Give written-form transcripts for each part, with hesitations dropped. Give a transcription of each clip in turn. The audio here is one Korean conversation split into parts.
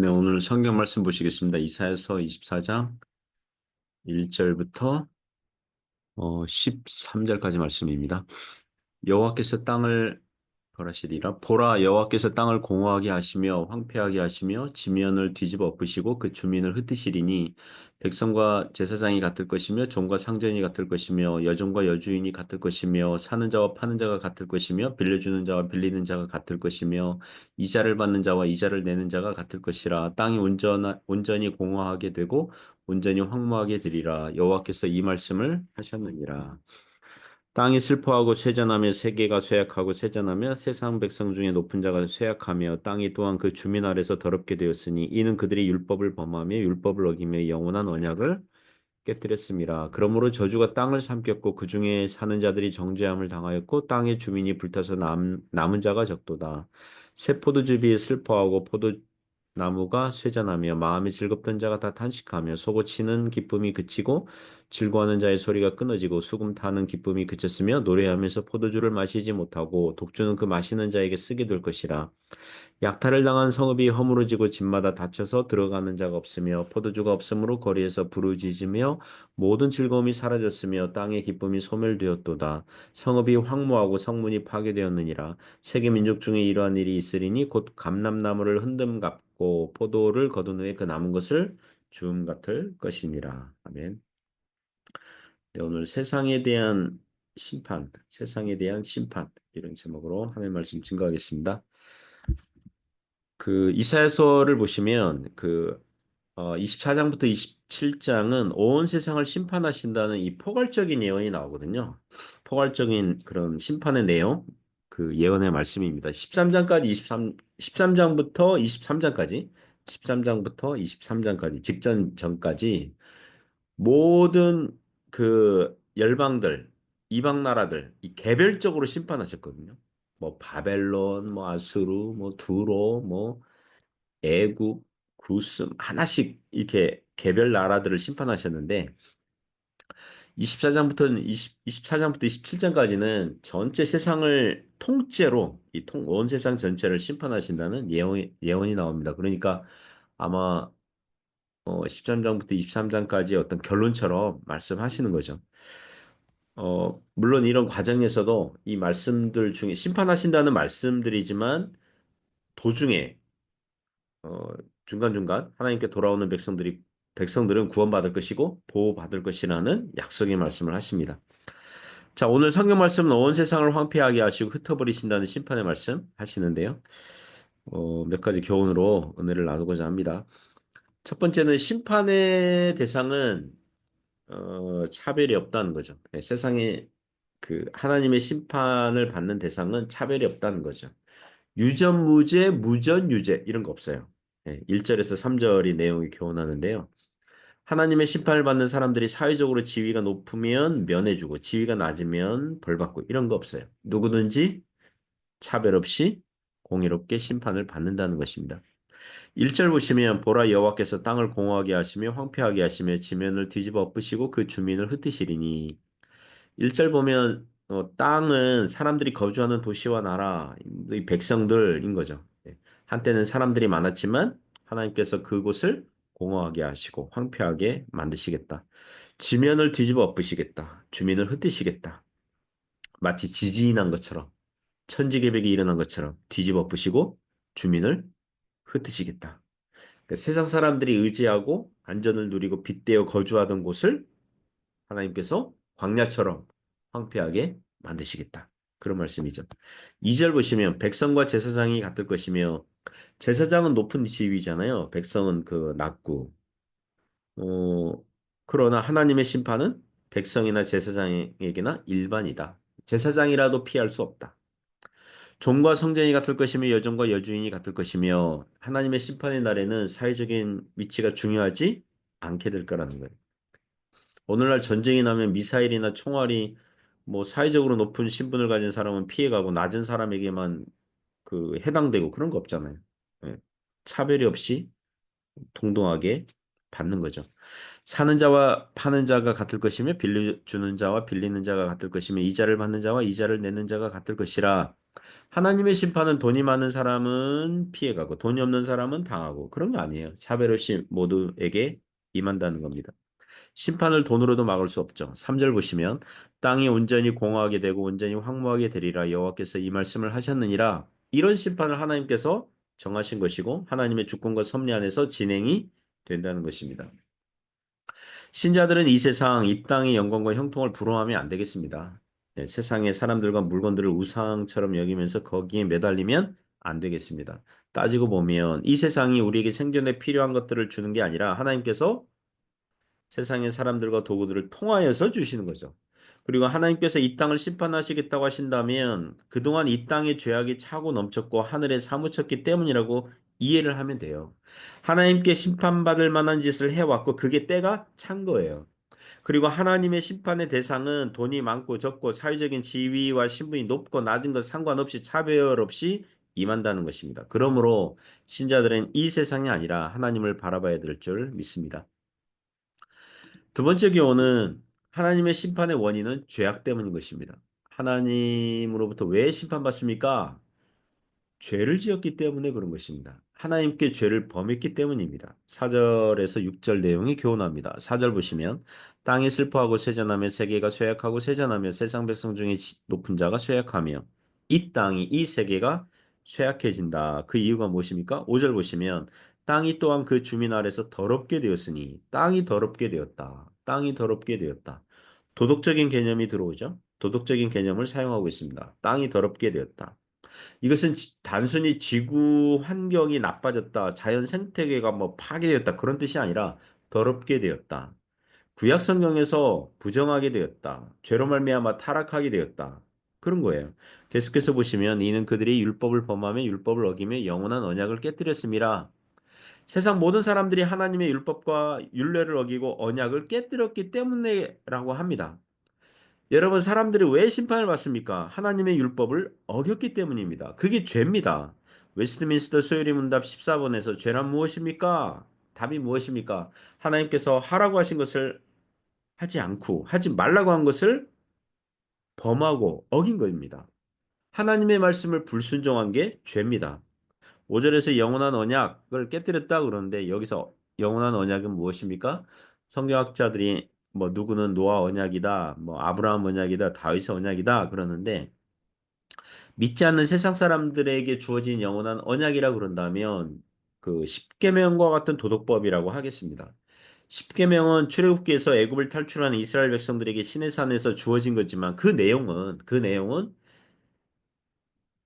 네, 오늘 성경 말씀 보시겠습니다. 이사야서 24장 1절부터 13절까지 말씀입니다. 여호와께서 땅을 벌하시리라. 보라, 여호와께서 땅을 공허하게 하시며 황폐하게 하시며 지면을 뒤집어 엎으시고 그 주민을 흩으시리니 백성과 제사장이 같을 것이며 종과 상전이 같을 것이며 여종과 여주인이 같을 것이며 사는 자와 파는 자가 같을 것이며 빌려주는 자와 빌리는 자가 같을 것이며 이자를 받는 자와 이자를 내는 자가 같을 것이라. 땅이 온전히 공허하게 되고 온전히 황무하게 되리라. 여호와께서 이 말씀을 하셨느니라. 땅이 슬퍼하고 쇠잔하며 세계가 쇠약하고 쇠잔하며 세상 백성 중에 높은 자가 쇠약하며 땅이 또한 그 주민 아래서 더럽게 되었으니 이는 그들이 율법을 범하며 율법을 어기며 영원한 언약을 깨뜨렸습니다. 그러므로 저주가 땅을 삼켰고 그 중에 사는 자들이 정죄함을 당하였고 땅의 주민이 불타서 남은 자가 적도다. 새 포도즙이 슬퍼하고 포도나무가 쇠잔하며 마음이 즐겁던 자가 다 탄식하며 솟구치는 기쁨이 그치고 즐거워하는 자의 소리가 끊어지고 수금 타는 기쁨이 그쳤으며 노래하면서 포도주를 마시지 못하고 독주는 그 마시는 자에게 쓰게 될 것이라. 약탈을 당한 성읍이 허물어지고 집마다 닫혀서 들어가는 자가 없으며 포도주가 없으므로 거리에서 부르짖으며 모든 즐거움이 사라졌으며 땅의 기쁨이 소멸되었도다. 성읍이 황무하고 성문이 파괴되었느니라. 세계 민족 중에 이러한 일이 있으리니 곧 감람나무를 흔듦 같고 포도를 거둔 후에 그 남은 것을 주움 같을 것이니라. 아멘. 네, 오늘 세상에 대한 심판, 세상에 대한 심판 이런 제목으로 하나님 말씀 증거하겠습니다. 그 이사야서를 보시면 24장부터 27장은 온 세상을 심판하신다는 이 포괄적인 예언이 나오거든요. 포괄적인 그런 심판의 내용, 그 예언의 말씀입니다. 13장까지 13장부터 23장까지 13장부터 23장까지 직전 전까지 모든 그 열방들, 이방 나라들 이 개별적으로 심판하셨거든요. 뭐 바벨론, 뭐 아수르, 뭐 두로, 뭐 애굽, 구스 하나씩 이렇게 개별 나라들을 심판하셨는데 24장부터는 24장부터 27장까지는 전체 세상을 통째로 온 세상 전체를 심판하신다는 예언이 나옵니다. 그러니까 아마 13장부터 23장까지 어떤 결론처럼 말씀하시는 거죠. 물론 이런 과정에서도 이 말씀들 중에 심판하신다는 말씀들이지만 도중에 어, 중간중간 하나님께 돌아오는 백성들은 구원받을 것이고 보호받을 것이라는 약속의 말씀을 하십니다. 자, 오늘 성경 말씀은 온 세상을 황폐하게 하시고 흩어버리신다는 심판의 말씀 하시는데요. 몇 가지 교훈으로 은혜를 나누고자 합니다. 첫 번째는 심판의 대상은 차별이 없다는 거죠. 네, 세상에 그 하나님의 심판을 받는 대상은 차별이 없다는 거죠. 유전무죄, 무전유죄 이런 거 없어요. 1절에서 3절이 내용이 교훈하는데요. 하나님의 심판을 받는 사람들이 사회적으로 지위가 높으면 면해주고 지위가 낮으면 벌받고 이런 거 없어요. 누구든지 차별 없이 공의롭게 심판을 받는다는 것입니다. 1절 보시면 보라 여호와께서 땅을 공허하게 하시며 황폐하게 하시며 지면을 뒤집어 엎으시고 그 주민을 흩으시리니 1절 보면 땅은 사람들이 거주하는 도시와 나라, 이 백성들인 거죠. 예. 한때는 사람들이 많았지만 하나님께서 그곳을 공허하게 하시고 황폐하게 만드시겠다. 지면을 뒤집어 엎으시겠다. 주민을 흩으시겠다. 마치 지진이 난 것처럼 천지개벽이 일어난 것처럼 뒤집어 엎으시고 주민을 흩으시겠다. 그러니까 세상 사람들이 의지하고 안전을 누리고 빗대어 거주하던 곳을 하나님께서 광야처럼 황폐하게 만드시겠다. 그런 말씀이죠. 2절 보시면 백성과 제사장이 같을 것이며 제사장은 높은 지위잖아요. 백성은 그 낮고 어, 그러나 하나님의 심판은 백성이나 제사장에게나 일반이다. 제사장이라도 피할 수 없다. 종과 성전이 같을 것이며 여종과 여주인이 같을 것이며 하나님의 심판의 날에는 사회적인 위치가 중요하지 않게 될 거라는 거예요. 오늘날 전쟁이 나면 미사일이나 총알이 뭐 사회적으로 높은 신분을 가진 사람은 피해가고 낮은 사람에게만 그 해당되고 그런 거 없잖아요. 예. 차별이 없이 동등하게 받는 거죠. 사는 자와 파는 자가 같을 것이며 빌려주는 자와 빌리는 자가 같을 것이며 이자를 받는 자와 이자를 내는 자가 같을 것이라. 하나님의 심판은 돈이 많은 사람은 피해가고 돈이 없는 사람은 당하고 그런 거 아니에요. 차별 없이 모두에게 임한다는 겁니다. 심판을 돈으로도 막을 수 없죠. 3절 보시면 땅이 온전히 공허하게 되고 온전히 황무하게 되리라 여호와께서 이 말씀을 하셨느니라. 이런 심판을 하나님께서 정하신 것이고 하나님의 주권과 섭리 안에서 진행이 된다는 것입니다. 신자들은 이 세상, 이 땅의 영광과 형통을 부러워하면 안 되겠습니다. 네, 세상의 사람들과 물건들을 우상처럼 여기면서 거기에 매달리면 안 되겠습니다. 따지고 보면 이 세상이 우리에게 생존에 필요한 것들을 주는 게 아니라 하나님께서 세상의 사람들과 도구들을 통하여서 주시는 거죠. 그리고 하나님께서 이 땅을 심판하시겠다고 하신다면 그동안 이 땅의 죄악이 차고 넘쳤고 하늘에 사무쳤기 때문이라고 이해를 하면 돼요. 하나님께 심판받을 만한 짓을 해왔고 그게 때가 찬 거예요. 그리고 하나님의 심판의 대상은 돈이 많고 적고 사회적인 지위와 신분이 높고 낮은 것 상관없이 차별 없이 임한다는 것입니다. 그러므로 신자들은 이 세상이 아니라 하나님을 바라봐야 될 줄 믿습니다. 두 번째 교훈은 하나님의 심판의 원인은 죄악 때문인 것입니다. 하나님으로부터 왜 심판받습니까? 죄를 지었기 때문에 그런 것입니다. 하나님께 죄를 범했기 때문입니다. 4절에서 6절 내용이 교훈합니다. 4절 보시면 땅이 슬퍼하고 쇠잔하며 세계가 쇠약하고 쇠잔하며 세상 백성 중에 높은 자가 쇠약하며 이 땅이 이 세계가 쇠약해진다. 그 이유가 무엇입니까? 5절 보시면 땅이 또한 그 주민 아래서 더럽게 되었으니 땅이 더럽게 되었다. 땅이 더럽게 되었다. 도덕적인 개념이 들어오죠. 도덕적인 개념을 사용하고 있습니다. 땅이 더럽게 되었다. 이것은 단순히 지구 환경이 나빠졌다, 자연 생태계가 뭐 파괴되었다 그런 뜻이 아니라 더럽게 되었다. 구약 성경에서 부정하게 되었다. 죄로 말미암아 타락하게 되었다. 그런 거예요. 계속해서 보시면 이는 그들이 율법을 범하며 율법을 어기며 영원한 언약을 깨뜨렸습니다. 세상 모든 사람들이 하나님의 율법과 율례를 어기고 언약을 깨뜨렸기 때문에라고 합니다. 여러분, 사람들이 왜 심판을 받습니까? 하나님의 율법을 어겼기 때문입니다. 그게 죄입니다. 웨스트민스터 소요리 문답 14번에서 죄란 무엇입니까? 답이 무엇입니까? 하나님께서 하라고 하신 것을 하지 않고 하지 말라고 한 것을 범하고 어긴 것입니다. 하나님의 말씀을 불순종한 게 죄입니다. 5절에서 영원한 언약을 깨뜨렸다 그러는데 여기서 영원한 언약은 무엇입니까? 성경학자들이 뭐 누구는 노아 언약이다, 뭐 아브라함 언약이다, 다윗의 언약이다 그러는데 믿지 않는 세상 사람들에게 주어진 영원한 언약이라 그런다면 그 십계명과 같은 도덕법이라고 하겠습니다. 십계명은 출애굽기에서 애굽을 탈출한 이스라엘 백성들에게 시내 산에서 주어진 거지만 그 내용은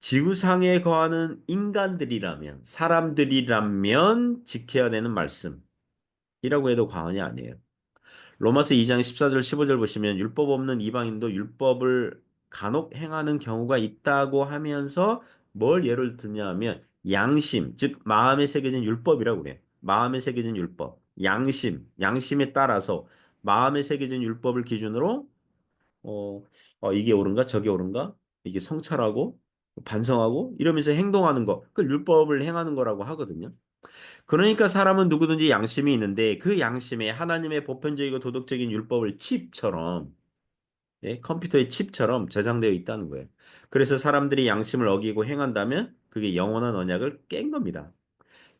지구상에 거하는 인간들이라면 사람들이라면 지켜야 되는 말씀이라고 해도 과언이 아니에요. 로마서 2장 14절 15절 보시면 율법 없는 이방인도 율법을 간혹 행하는 경우가 있다고 하면서 뭘 예를 들냐면 양심, 즉 마음에 새겨진 율법이라고 그래요. 마음에 새겨진 율법. 양심에 따라서 마음에 새겨진 율법을 기준으로 어, 이게 옳은가 저게 옳은가 이게 성찰하고 반성하고 이러면서 행동하는 거, 그 율법을 행하는 거라고 하거든요. 그러니까 사람은 누구든지 양심이 있는데 그 양심에 하나님의 보편적이고 도덕적인 율법을 칩처럼 예, 컴퓨터의 칩처럼 저장되어 있다는 거예요. 그래서 사람들이 양심을 어기고 행한다면 그게 영원한 언약을 깬 겁니다.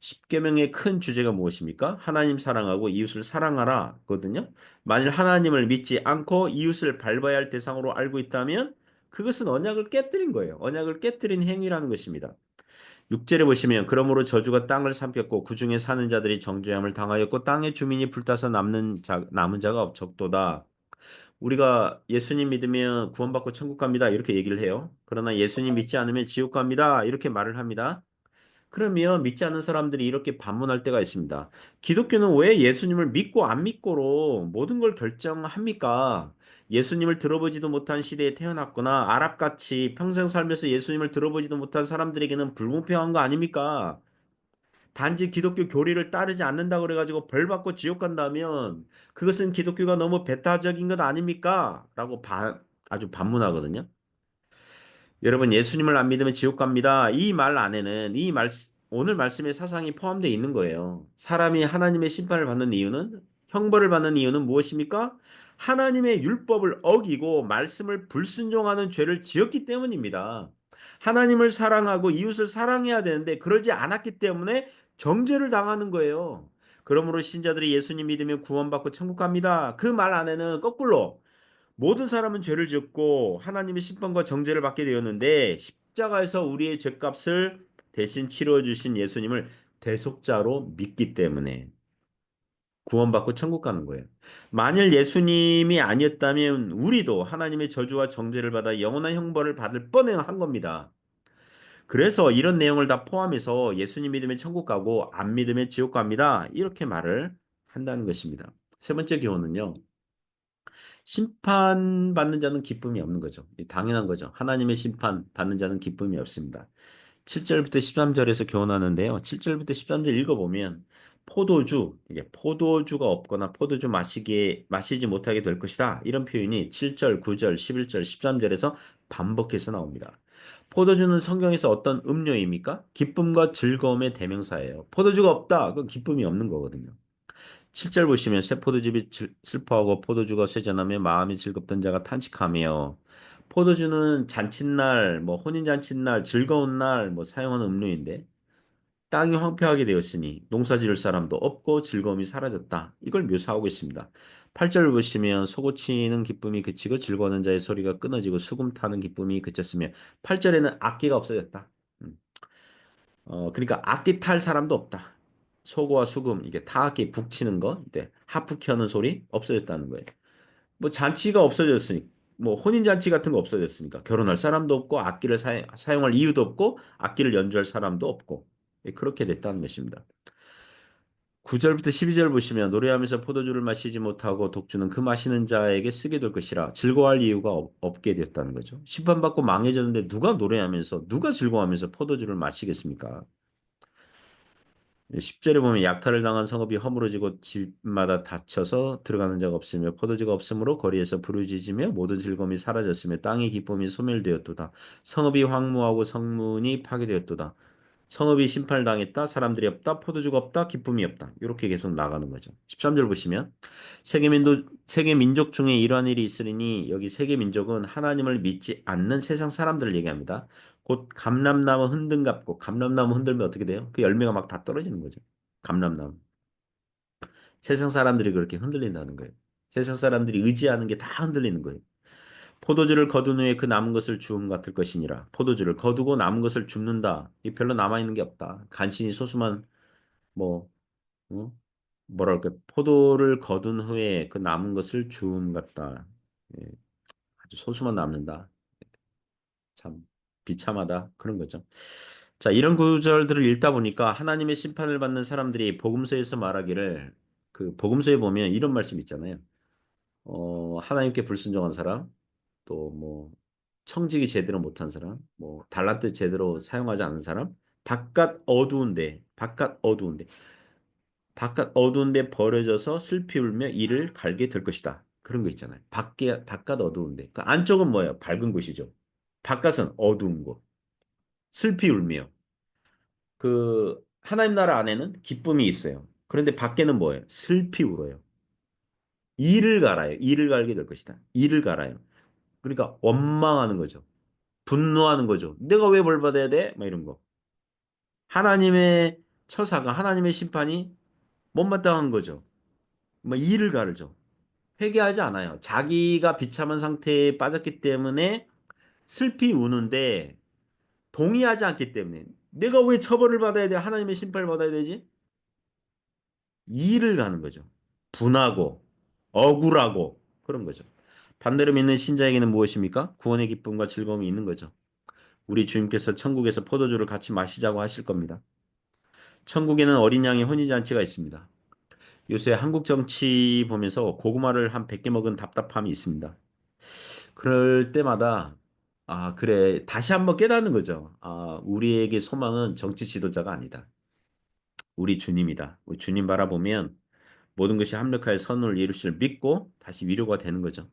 십계명의 큰 주제가 무엇입니까? 하나님 사랑하고 이웃을 사랑하라거든요. 만일 하나님을 믿지 않고 이웃을 밟아야 할 대상으로 알고 있다면 그것은 언약을 깨뜨린 거예요. 언약을 깨뜨린 행위라는 것입니다. 6절에 보시면 그러므로 저주가 땅을 삼켰고 그 중에 사는 자들이 정죄함을 당하였고 땅의 주민이 불타서 남은 자가 적도다. 우리가 예수님 믿으면 구원받고 천국 갑니다. 이렇게 얘기를 해요. 그러나 예수님 믿지 않으면 지옥 갑니다. 이렇게 말을 합니다. 그러면 믿지 않는 사람들이 이렇게 반문할 때가 있습니다. 기독교는 왜 예수님을 믿고 안 믿고로 모든 걸 결정합니까? 예수님을 들어보지도 못한 시대에 태어났거나 아랍같이 평생 살면서 예수님을 들어보지도 못한 사람들에게는 불공평한 거 아닙니까? 단지 기독교 교리를 따르지 않는다 그래가지고 벌 받고 지옥 간다면 그것은 기독교가 너무 배타적인 것 아닙니까? 라고 아주 반문하거든요. 여러분, 예수님을 안 믿으면 지옥 갑니다. 이 말 안에는 오늘 말씀의 사상이 포함되어 있는 거예요. 사람이 하나님의 심판을 받는 이유는, 형벌을 받는 이유는 무엇입니까? 하나님의 율법을 어기고 말씀을 불순종하는 죄를 지었기 때문입니다. 하나님을 사랑하고 이웃을 사랑해야 되는데 그러지 않았기 때문에 정죄를 당하는 거예요. 그러므로 신자들이 예수님 믿으면 구원받고 천국 갑니다. 그 말 안에는 거꾸로 모든 사람은 죄를 짓고 하나님의 심판과 정죄를 받게 되었는데 십자가에서 우리의 죄값을 대신 치루어 주신 예수님을 대속자로 믿기 때문에 구원받고 천국 가는 거예요. 만일 예수님이 아니었다면 우리도 하나님의 저주와 정죄를 받아 영원한 형벌을 받을 뻔한 겁니다. 그래서 이런 내용을 다 포함해서 예수님 믿으면 천국 가고 안 믿으면 지옥 갑니다. 이렇게 말을 한다는 것입니다. 세 번째 교훈은요. 심판받는 자는 기쁨이 없는 거죠. 당연한 거죠. 하나님의 심판 받는 자는 기쁨이 없습니다. 7절부터 13절에서 교훈하는데요. 7절부터 13절 읽어보면 이게 포도주가 없거나 포도주 마시지 못하게 될 것이다. 이런 표현이 7절, 9절, 11절, 13절에서 반복해서 나옵니다. 포도주는 성경에서 어떤 음료입니까? 기쁨과 즐거움의 대명사예요. 포도주가 없다. 그건 기쁨이 없는 거거든요. 7절 보시면 새 포도즙이 슬퍼하고 포도주가 쇠잔하며 마음이 즐겁던 자가 탄식하며 포도주는 잔칫날, 뭐 혼인잔칫날, 즐거운 날 뭐 사용하는 음료인데 땅이 황폐하게 되었으니 농사 지을 사람도 없고 즐거움이 사라졌다. 이걸 묘사하고 있습니다. 8절 보시면 소고치는 기쁨이 그치고 즐거워하는 자의 소리가 끊어지고 수금 타는 기쁨이 그쳤으며 8절에는 악기가 없어졌다. 음. 그러니까 악기 탈 사람도 없다. 소고와 수금, 이게 타악기 북치는 거, 이때 하프 켜는 소리 없어졌다는 거예요. 뭐 잔치가 없어졌으니, 뭐 혼인잔치 같은 거 없어졌으니까 결혼할 사람도 없고 악기를 사용할 이유도 없고 악기를 연주할 사람도 없고 예, 그렇게 됐다는 것입니다. 9절부터 12절 보시면 노래하면서 포도주를 마시지 못하고 독주는 그 마시는 자에게 쓰게 될 것이라 즐거워할 이유가 없게 됐다는 거죠. 심판받고 망해졌는데 누가 노래하면서 누가 즐거워하면서 포도주를 마시겠습니까? 10절에 보면 약탈을 당한 성읍이 허물어지고 집마다 닫혀서 들어가는 자가 없으며 포도주가 없으므로 거리에서 부르짖으며 모든 즐거움이 사라졌으며 땅의 기쁨이 소멸되었도다. 성읍이 황무하고 성문이 파괴되었도다. 성읍이 심판을 당했다. 사람들이 없다. 포도주가 없다. 기쁨이 없다. 이렇게 계속 나가는 거죠. 13절 보시면 세계 민족 중에 이러한 일이 있으리니 여기 세계 민족은 하나님을 믿지 않는 세상 사람들을 얘기합니다. 곧 감람나무 흔든 같고 감람나무 흔들면 어떻게 돼요? 그 열매가 막 다 떨어지는 거죠. 감람나무. 세상 사람들이 그렇게 흔들린다는 거예요. 세상 사람들이 의지하는 게 다 흔들리는 거예요. 포도주를 거둔 후에 그 남은 것을 주움 같을 것이니라. 포도주를 거두고 남은 것을 줍는다. 이 별로 남아 있는 게 없다. 간신히 소수만 뭐 어? 뭐랄까 포도를 거둔 후에 그 남은 것을 주움 같다. 예, 아주 소수만 남는다. 참 비참하다 그런 거죠. 자, 이런 구절들을 읽다 보니까 하나님의 심판을 받는 사람들이 복음서에서 말하기를 그 복음서에 보면 이런 말씀 있잖아요. 하나님께 불순종한 사람, 또 뭐 청지기 제대로 못한 사람, 뭐 달란트 제대로 사용하지 않은 사람, 바깥 어두운데 버려져서 슬피 울며 이를 갈게 될 것이다. 그런 거 있잖아요. 바깥 어두운데. 그 안쪽은 뭐예요? 밝은 곳이죠. 바깥은 어두운 곳. 슬피 울며. 그 하나님 나라 안에는 기쁨이 있어요. 그런데 밖에는 뭐예요? 슬피 울어요. 이를 갈아요. 이를 갈게 될 것이다. 이를 갈아요. 그러니까 원망하는 거죠. 분노하는 거죠. 내가 왜 벌 받아야 돼? 막 이런 거. 하나님의 처사가 하나님의 심판이 못마땅한 거죠. 뭐 이를 가르죠. 회개하지 않아요. 자기가 비참한 상태에 빠졌기 때문에 슬피 우는데 동의하지 않기 때문에 내가 왜 처벌을 받아야 돼? 하나님의 심판을 받아야 되지? 이를 가는 거죠. 분하고 억울하고 그런 거죠. 반대로 믿는 신자에게는 무엇입니까? 구원의 기쁨과 즐거움이 있는 거죠. 우리 주님께서 천국에서 포도주를 같이 마시자고 하실 겁니다. 천국에는 어린 양의 혼인잔치가 있습니다. 요새 한국 정치 보면서 고구마를 한 100개 먹은 답답함이 있습니다. 그럴 때마다 아, 그래. 다시 한번 깨닫는 거죠. 아, 우리에게 소망은 정치 지도자가 아니다. 우리 주님이다. 우리 주님 바라보면 모든 것이 합력하여 선을 이룰 줄 믿고 다시 위로가 되는 거죠.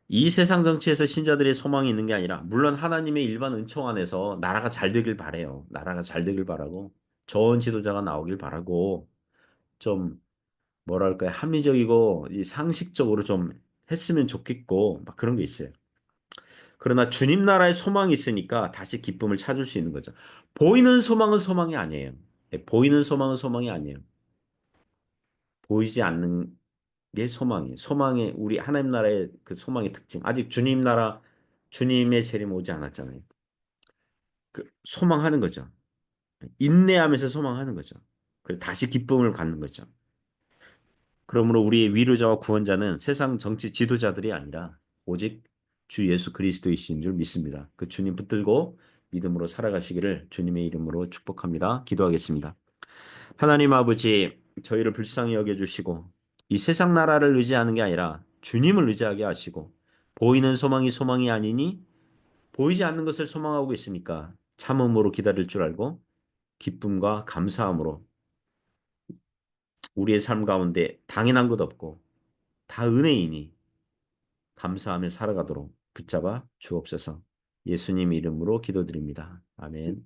이 세상 정치에서 신자들의 소망이 있는 게 아니라 물론 하나님의 일반 은총 안에서 나라가 잘 되길 바래요. 나라가 잘 되길 바라고 좋은 지도자가 나오길 바라고 좀 뭐랄까요? 합리적이고 이 상식적으로 좀 했으면 좋겠고 막 그런 게 있어요. 그러나 주님 나라의 소망이 있으니까 다시 기쁨을 찾을 수 있는 거죠. 보이는 소망은 소망이 아니에요. 예, 보이는 소망은 소망이 아니에요. 보이지 않는 게 소망이에요. 소망의 우리 하나님 나라의 그 소망의 특징. 아직 주님 나라 주님의 재림 오지 않았잖아요. 그 소망하는 거죠. 인내하면서 소망하는 거죠. 그리고 다시 기쁨을 갖는 거죠. 그러므로 우리의 위로자와 구원자는 세상 정치 지도자들이 아니라 오직 주 예수 그리스도이신 줄 믿습니다. 그 주님 붙들고 믿음으로 살아가시기를 주님의 이름으로 축복합니다. 기도하겠습니다. 하나님 아버지, 저희를 불쌍히 여겨주시고 이 세상 나라를 의지하는 게 아니라 주님을 의지하게 하시고 보이는 소망이 소망이 아니니 보이지 않는 것을 소망하고 있으니까 참음으로 기다릴 줄 알고 기쁨과 감사함으로 우리의 삶 가운데 당연한 것 없고 다 은혜이니 감사하며 살아가도록 붙잡아 주옵소서. 예수님 이름으로 기도드립니다. 아멘.